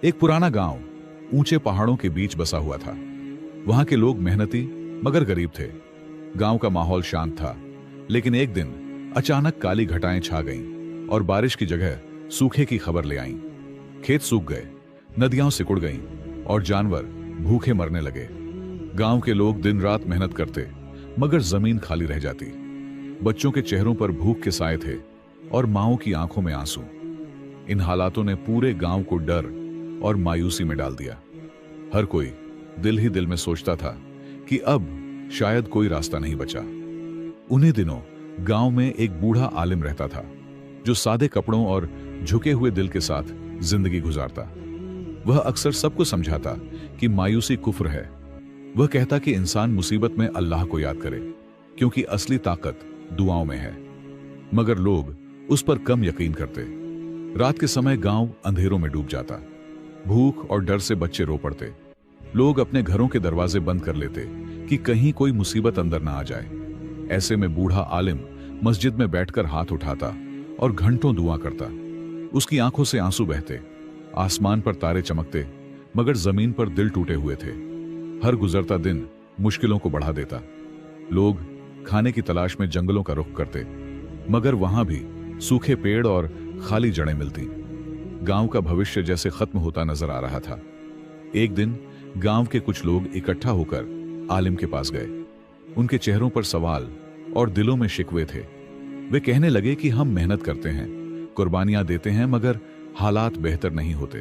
एक पुराना गांव ऊंचे पहाड़ों के बीच बसा हुआ था। वहां के लोग मेहनती मगर गरीब थे। गांव का माहौल शांत था, लेकिन एक दिन अचानक काली घटाएं छा गईं और बारिश की जगह सूखे की खबर ले आईं। खेत सूख गए, नदियां सिकुड़ गईं और जानवर भूखे मरने लगे। गांव के लोग दिन रात मेहनत करते, मगर जमीन खाली रह जाती। बच्चों के चेहरों पर भूख के साए थे और मांओं की आंखों में आंसू। इन हालातों ने पूरे गांव को डर और मायूसी में डाल दिया। हर कोई दिल ही दिल में सोचता था कि अब शायद कोई रास्ता नहीं बचा। उन्हीं दिनों गांव में एक बूढ़ा आलिम रहता था, जो सादे कपड़ों और झुके हुए दिल के साथ जिंदगी गुजारता। वह अक्सर सबको समझाता कि मायूसी कुफ्र है। वह कहता कि इंसान मुसीबत में अल्लाह को याद करे, क्योंकि असली ताकत दुआओं में है। मगर लोग उस पर कम यकीन करते। रात के समय गांव अंधेरों में डूब जाता। भूख और डर से बच्चे रो पड़ते। लोग अपने घरों के दरवाजे बंद कर लेते कि कहीं कोई मुसीबत अंदर ना आ जाए। ऐसे में बूढ़ा आलिम मस्जिद में बैठकर हाथ उठाता और घंटों दुआ करता। उसकी आंखों से आंसू बहते, आसमान पर तारे चमकते, मगर जमीन पर दिल टूटे हुए थे। हर गुजरता दिन मुश्किलों को बढ़ा देता। लोग खाने की तलाश में जंगलों का रुख करते, मगर वहां भी सूखे पेड़ और खाली जड़ें मिलती। गांव का भविष्य जैसे खत्म होता नजर आ रहा था। एक दिन गांव के कुछ लोग इकट्ठा होकर आलिम के पास गए। उनके चेहरों पर सवाल और दिलों में शिकवे थे। वे कहने लगे कि हम मेहनत करते हैं, कुर्बानियां देते हैं, मगर हालात बेहतर नहीं होते।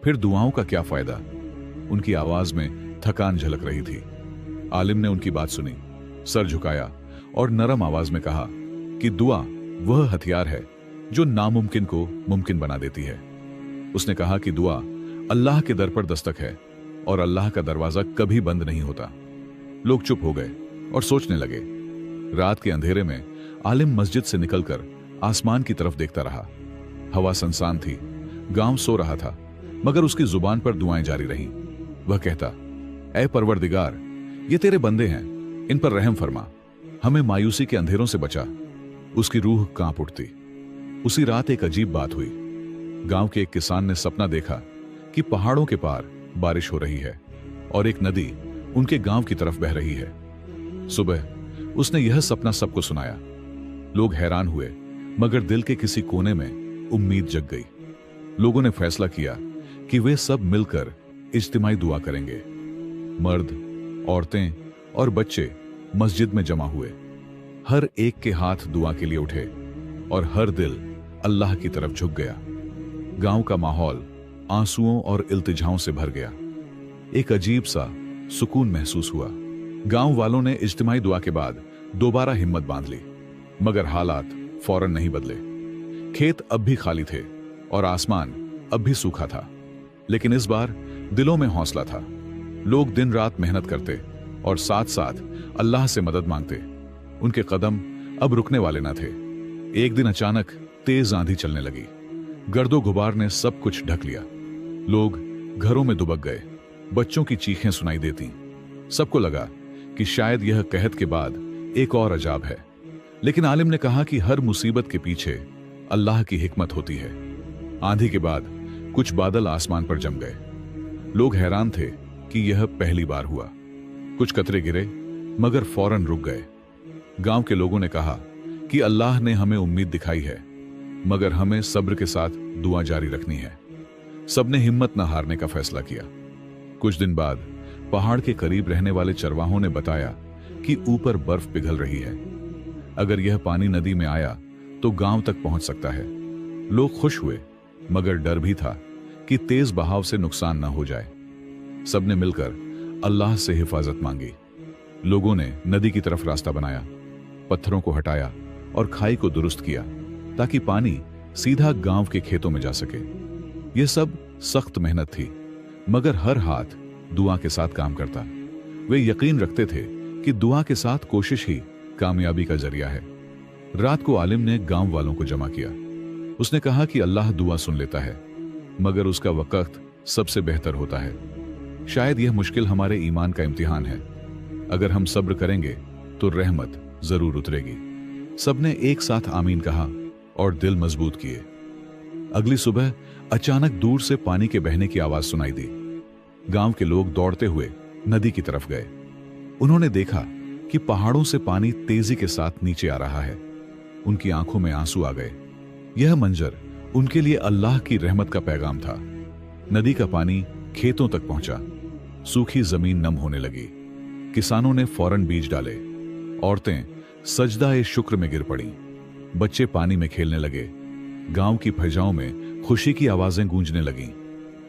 फिर दुआओं का क्या फायदा? उनकी आवाज में थकान झलक रही थी। आलिम ने उनकी बात सुनी, सर झुकाया और नरम आवाज में कहा कि दुआ वह हथियार है जो नामुमकिन को मुमकिन बना देती है। उसने कहा कि दुआ अल्लाह के दर पर दस्तक है और अल्लाह का दरवाजा कभी बंद नहीं होता। लोग चुप हो गए और सोचने लगे। रात के अंधेरे में आलिम मस्जिद से निकलकर आसमान की तरफ देखता रहा। हवा सुनसान थी, गांव सो रहा था, मगर उसकी जुबान पर दुआएं जारी रहीं। वह कहता, ऐ परवरदिगार, ये तेरे बंदे हैं, इन पर रहम फरमा, हमें मायूसी के अंधेरों से बचा। उसकी रूह कांप उठती। उसी रात एक अजीब बात हुई। गांव के एक किसान ने सपना देखा कि पहाड़ों के पार बारिश हो रही है और एक नदी उनके गांव की तरफ बह रही है। सुबह उसने यह सपना सबको सुनाया। लोग हैरान हुए, मगर दिल के किसी कोने में उम्मीद जग गई। लोगों ने फैसला किया कि वे सब मिलकर इज्तिमाई दुआ करेंगे। मर्द, औरतें और बच्चे मस्जिद में जमा हुए। हर एक के हाथ दुआ के लिए उठे और हर दिल अल्लाह की तरफ झुक गया। गांव का माहौल आंसुओं और इल्तिजाओं से भर गया। एक अजीब सा सुकून महसूस हुआ। गांव वालों ने इज्तिमाई दुआ के बाद दोबारा हिम्मत बांध ली, मगर हालात फौरन नहीं बदले। खेत अब भी खाली थे और आसमान अब भी सूखा था, लेकिन इस बार दिलों में हौसला था। लोग दिन रात मेहनत करते और साथ साथ अल्लाह से मदद मांगते। उनके कदम अब रुकने वाले न थे। एक दिन अचानक तेज आंधी चलने लगी। गर्दो गुबार ने सब कुछ ढक लिया। लोग घरों में दुबक गए। बच्चों की चीखें सुनाई देती। सबको लगा कि शायद यह कहत के बाद एक और अजाब है। लेकिन आलिम ने कहा कि हर मुसीबत के पीछे अल्लाह की हिकमत होती है। आंधी के बाद कुछ बादल आसमान पर जम गए। लोग हैरान थे कि यह पहली बार हुआ। कुछ कतरे गिरे, मगर फौरन रुक गए। गांव के लोगों ने कहा कि अल्लाह ने हमें उम्मीद दिखाई है, मगर हमें सब्र के साथ दुआ जारी रखनी है। सबने हिम्मत न हारने का फैसला किया। कुछ दिन बाद पहाड़ के करीब रहने वाले चरवाहों ने बताया कि ऊपर बर्फ पिघल रही है। अगर यह पानी नदी में आया तो गांव तक पहुंच सकता है। लोग खुश हुए, मगर डर भी था कि तेज बहाव से नुकसान न हो जाए। सबने मिलकर अल्लाह से हिफाजत मांगी। लोगों ने नदी की तरफ रास्ता बनाया, पत्थरों को हटाया और खाई को दुरुस्त किया, ताकि पानी सीधा गांव के खेतों में जा सके। यह सब सख्त मेहनत थी, मगर हर हाथ दुआ के साथ काम करता। वे यकीन रखते थे कि दुआ के साथ कोशिश ही कामयाबी का जरिया है। रात को आलिम ने गांव वालों को जमा किया। उसने कहा कि अल्लाह दुआ सुन लेता है, मगर उसका वक्त सबसे बेहतर होता है। शायद यह मुश्किल हमारे ईमान का इम्तिहान है। अगर हम सब्र करेंगे तो रहमत जरूर उतरेगी। सबने एक साथ आमीन कहा और दिल मजबूत किए। अगली सुबह अचानक दूर से पानी के बहने की आवाज सुनाई दी। गांव के लोग दौड़ते हुए नदी की तरफ गए। उन्होंने देखा कि पहाड़ों से पानी तेजी के साथ नीचे आ रहा है। उनकी आंखों में आंसू आ गए। यह मंजर उनके लिए अल्लाह की रहमत का पैगाम था। नदी का पानी खेतों तक पहुंचा। सूखी जमीन नम होने लगी। किसानों ने फौरन बीज डाले। औरतें सजदा-ए शुक्र में गिर पड़ी। बच्चे पानी में खेलने लगे। गांव की फजाओं में खुशी की आवाजें गूंजने लगीं।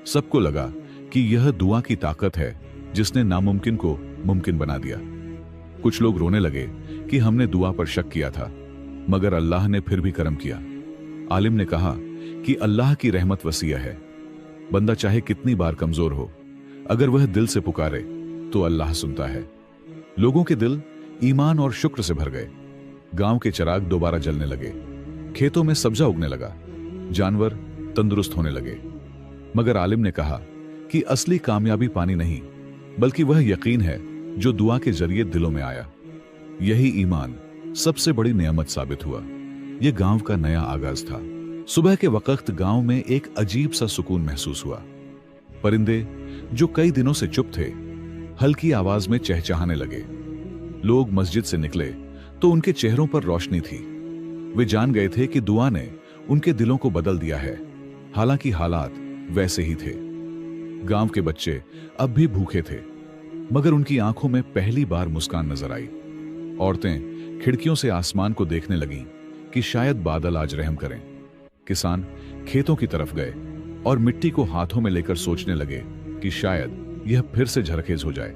सबको लगा कि यह दुआ की ताकत है जिसने नामुमकिन को मुमकिन बना दिया। कुछ लोग रोने लगे कि हमने दुआ पर शक किया था, मगर अल्लाह ने फिर भी करम किया। आलिम ने कहा कि अल्लाह की रहमत वसीय है। बंदा चाहे कितनी बार कमजोर हो, अगर वह दिल से पुकारे तो अल्लाह सुनता है। लोगों के दिल ईमान और शुक्र से भर गए। गांव के चिराग दोबारा जलने लगे। खेतों में सब्जा उगने लगा। जानवर तंदुरुस्त होने लगे। मगर आलिम ने कहा कि असली कामयाबी पानी नहीं, बल्कि वह यकीन है जो दुआ के जरिए दिलों में आया। यही ईमान सबसे बड़ी नेमत साबित हुआ। यह गांव का नया आगाज था। सुबह के वक्त गांव में एक अजीब सा सुकून महसूस हुआ। परिंदे जो कई दिनों से चुप थे, हल्की आवाज में चहचहाने लगे। लोग मस्जिद से निकले तो उनके चेहरों पर रोशनी थी। वे जान गए थे कि दुआ ने उनके दिलों को बदल दिया है। हालांकि हालात वैसे ही थे। गांव के बच्चे अब भी भूखे थे, मगर उनकी आंखों में पहली बार मुस्कान नजर आई। औरतें खिड़कियों से आसमान को देखने लगीं कि शायद बादल आज रहम करें। किसान खेतों की तरफ गए और मिट्टी को हाथों में लेकर सोचने लगे कि शायद यह फिर से झरखेज हो जाए।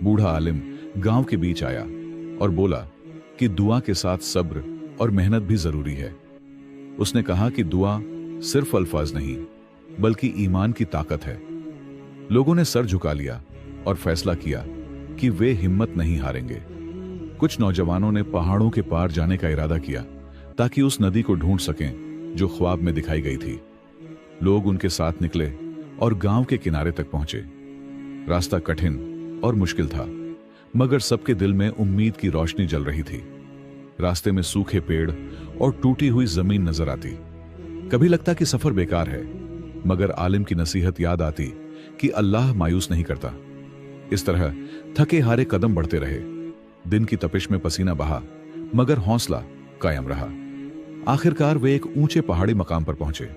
बूढ़ा आलिम गांव के बीच आया और बोला कि दुआ के साथ सब्र और मेहनत भी जरूरी है। उसने कहा कि दुआ सिर्फ अल्फाज नहीं, बल्कि ईमान की ताकत है। लोगों ने सर झुका लिया और फैसला किया कि वे हिम्मत नहीं हारेंगे। कुछ नौजवानों ने पहाड़ों के पार जाने का इरादा किया ताकि उस नदी को ढूंढ सकें जो ख्वाब में दिखाई गई थी। लोग उनके साथ निकले और गांव के किनारे तक पहुंचे। रास्ता कठिन और मुश्किल था, मगर सबके दिल में उम्मीद की रोशनी जल रही थी। रास्ते में सूखे पेड़ और टूटी हुई जमीन नजर आती। कभी लगता कि सफर बेकार है, मगर आलिम की नसीहत याद आती कि अल्लाह मायूस नहीं करता। इस तरह थके हारे कदम बढ़ते रहे। दिन की तपिश में पसीना बहा, मगर हौसला कायम रहा। आखिरकार वे एक ऊंचे पहाड़ी मकाम पर पहुंचे।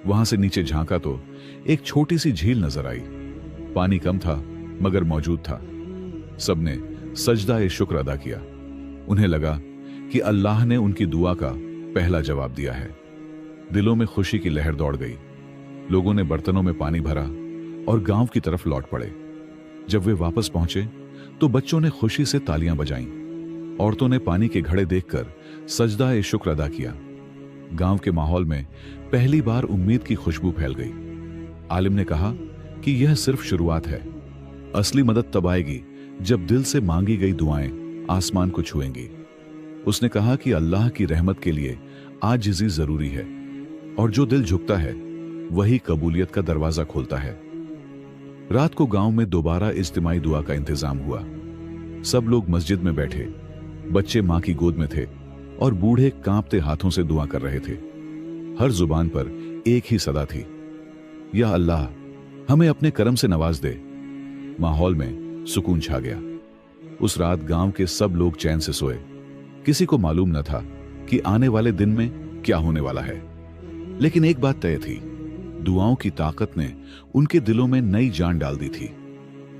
वहां से नीचे झांका तो एक छोटी सी झील नजर आई। पानी कम था, मगर मौजूद था। सबने सजदा-ए शुक्र अदा किया। उन्हें लगा कि अल्लाह ने उनकी दुआ का पहला जवाब दिया है। दिलों में खुशी की लहर दौड़ गई। लोगों ने बर्तनों में पानी भरा और गांव की तरफ लौट पड़े। जब वे वापस पहुंचे तो बच्चों ने खुशी से तालियां बजाईं। औरतों ने पानी के घड़े देखकर सजदा-ए शुक्र अदा किया। गांव के माहौल में पहली बार उम्मीद की खुशबू फैल गई। आलिम ने कहा कि यह सिर्फ शुरुआत है। असली मदद तब आएगी जब दिल से मांगी गई दुआएं आसमान को छुएंगी। उसने कहा कि अल्लाह की रहमत के लिए आजिज़ी जरूरी है, और जो दिल झुकता है वही कबूलियत का दरवाजा खोलता है। रात को गांव में दोबारा इज्तिमाई दुआ का इंतजाम हुआ। सब लोग मस्जिद में बैठे। बच्चे मां की गोद में थे और बूढ़े कांपते हाथों से दुआ कर रहे थे। हर जुबान पर एक ही सदा थी, या अल्लाह हमें अपने करम से नवाज दे। माहौल में सुकून छा गया। उस रात गांव के सब लोग चैन से सोए। किसी को मालूम न था कि आने वाले दिन में क्या होने वाला है, लेकिन एक बात तय थी, दुआओं की ताकत ने उनके दिलों में नई जान डाल दी थी।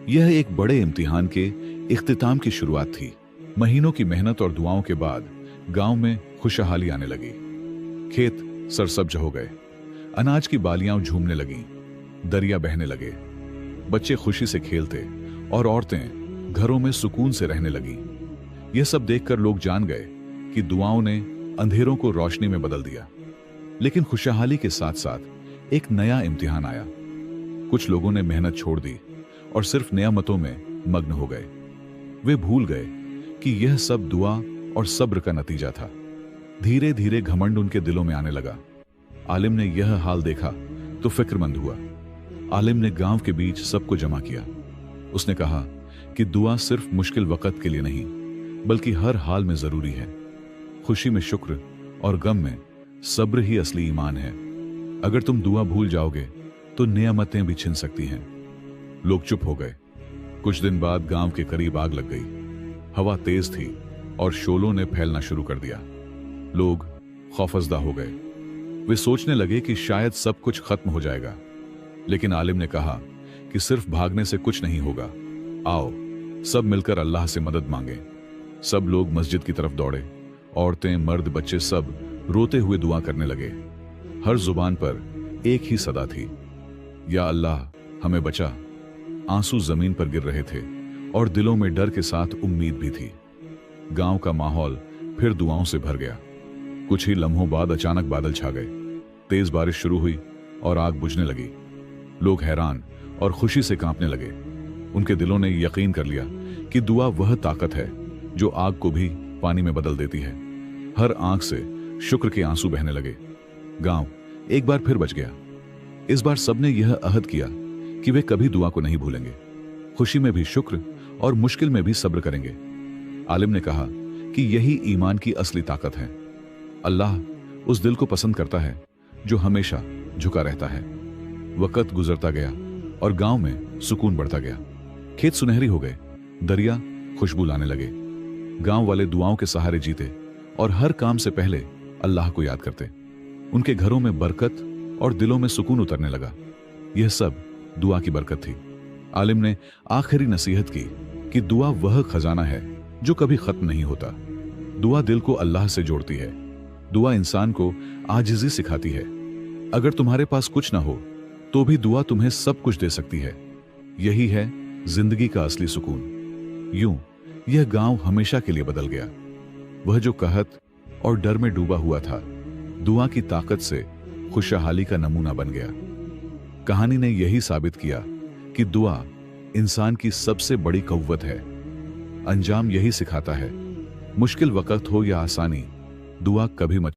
यह एक बड़े इम्तिहान के इख्तिताम की शुरुआत थी। महीनों की मेहनत और दुआओं के बाद गांव में खुशहाली आने लगी। खेत सरसब्ज हो गए। अनाज की बालियां झूमने लगीं। दरिया बहने लगे। बच्चे खुशी से खेलते और औरतें घरों में सुकून से रहने लगीं। यह सब देखकर लोग जान गए कि दुआओं ने अंधेरों को रोशनी में बदल दिया। लेकिन खुशहाली के साथ साथ एक नया इम्तिहान आया। कुछ लोगों ने मेहनत छोड़ दी और सिर्फ नियामतों में मग्न हो गए। वे भूल गए कि यह सब दुआ और सब्र का नतीजा था। धीरे धीरे घमंड उनके दिलों में आने लगा। आलिम ने यह हाल देखा तो फिक्रमंद हुआ। आलिम ने गांव के बीच सबको जमा किया। उसने कहा कि दुआ सिर्फ मुश्किल वक्त के लिए नहीं, बल्कि हर हाल में जरूरी है। खुशी में शुक्र और गम में सब्र ही असली ईमान है। अगर तुम दुआ भूल जाओगे तो नियामतें भी छिन सकती हैं। लोग चुप हो गए। कुछ दिन बाद गांव के करीब आग लग गई। हवा तेज थी और शोलों ने फैलना शुरू कर दिया। लोग खौफजदा हो गए। वे सोचने लगे कि शायद सब कुछ खत्म हो जाएगा। लेकिन आलिम ने कहा कि सिर्फ भागने से कुछ नहीं होगा। आओ सब मिलकर अल्लाह से मदद मांगे। सब लोग मस्जिद की तरफ दौड़े। औरतें, मर्द, बच्चे सब रोते हुए दुआ करने लगे। हर जुबान पर एक ही सदा थी, या अल्लाह हमें बचा। आंसू जमीन पर गिर रहे थे और दिलों में डर के साथ उम्मीद भी थी। गांव का माहौल फिर दुआओं से भर गया। कुछ ही लम्हों बाद अचानक बादल छा गए। तेज बारिश शुरू हुई और आग बुझने लगी। लोग हैरान और खुशी से कांपने लगे। उनके दिलों ने यकीन कर लिया कि दुआ वह ताकत है जो आग को भी पानी में बदल देती है। हर आंख से शुक्र के आंसू बहने लगे। गांव एक बार फिर बच गया। इस बार सबने यह अहद किया कि वे कभी दुआ को नहीं भूलेंगे। खुशी में भी शुक्र और मुश्किल में भी सब्र करेंगे। आलिम ने कहा कि यही ईमान की असली ताकत है। अल्लाह उस दिल को पसंद करता है जो हमेशा झुका रहता है। वक्त गुजरता गया और गांव में सुकून बढ़ता गया। खेत सुनहरी हो गए, दरिया खुशबू लाने लगे। गांव वाले दुआओं के सहारे जीते और हर काम से पहले अल्लाह को याद करते। उनके घरों में बरकत और दिलों में सुकून उतरने लगा। यह सब दुआ की बरकत थी। आलिम ने आखिरी नसीहत की कि दुआ वह खजाना है जो कभी खत्म नहीं होता। दुआ दिल को अल्लाह से जोड़ती है। दुआ इंसान को आजिज़ी सिखाती है। अगर तुम्हारे पास कुछ ना हो तो भी दुआ तुम्हें सब कुछ दे सकती है। यही है जिंदगी का असली सुकून। यूं यह गांव हमेशा के लिए बदल गया। वह जो कहत और डर में डूबा हुआ था, दुआ की ताकत से खुशहाली का नमूना बन गया। कहानी ने यही साबित किया कि दुआ इंसान की सबसे बड़ी कव्वत है। अंजाम यही सिखाता है, मुश्किल वक्त हो या आसानी, दुआ कभी मत